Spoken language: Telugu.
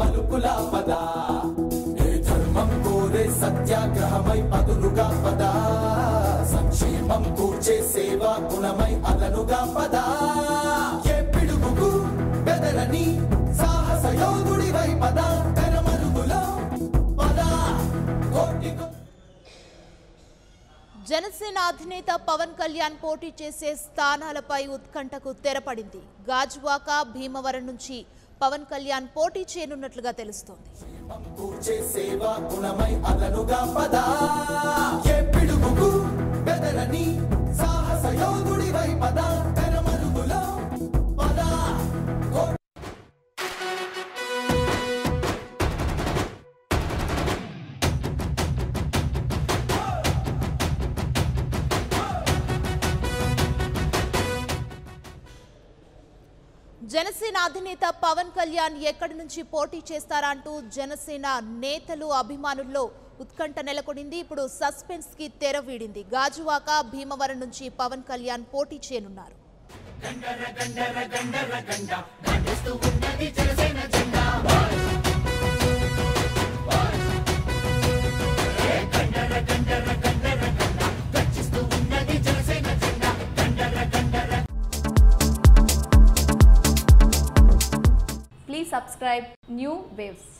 మలుపులా పద ఏ ధర్మం కోరే సత్యాగ్రహమై పదులుగా పద సంక్షేమం కూర్చే సేవా గుణమై అదనుగా పద ఏ పిడుగుకు బెదరని సాహస యోధుడివై పద తెరమరుగులో పద కోటికు. జనసేన అధినేత పవన్ కళ్యాణ్ పోటీ చేసే స్థానాలపై ఉత్కంఠకు తెరపడింది. గాజువాక, భీమవరం నుంచి పవన్ కళ్యాణ్ పోటీ చేయనున్నట్లుగా తెలుస్తోంది. జనసేన అధినేత పవన్ కళ్యాణ్ ఎక్కడి నుంచి పోటీ చేస్తారా అంటూ జనసేన నేతలు, అభిమానుల్లో ఉత్కంఠ నెలకొంది. ఇప్పుడు సస్పెన్స్ కి తెర వీడింది. గాజువాక, భీమవరం నుంచి పవన్ కళ్యాణ్ పోటీ చేయనున్నారు. Please subscribe New Waves.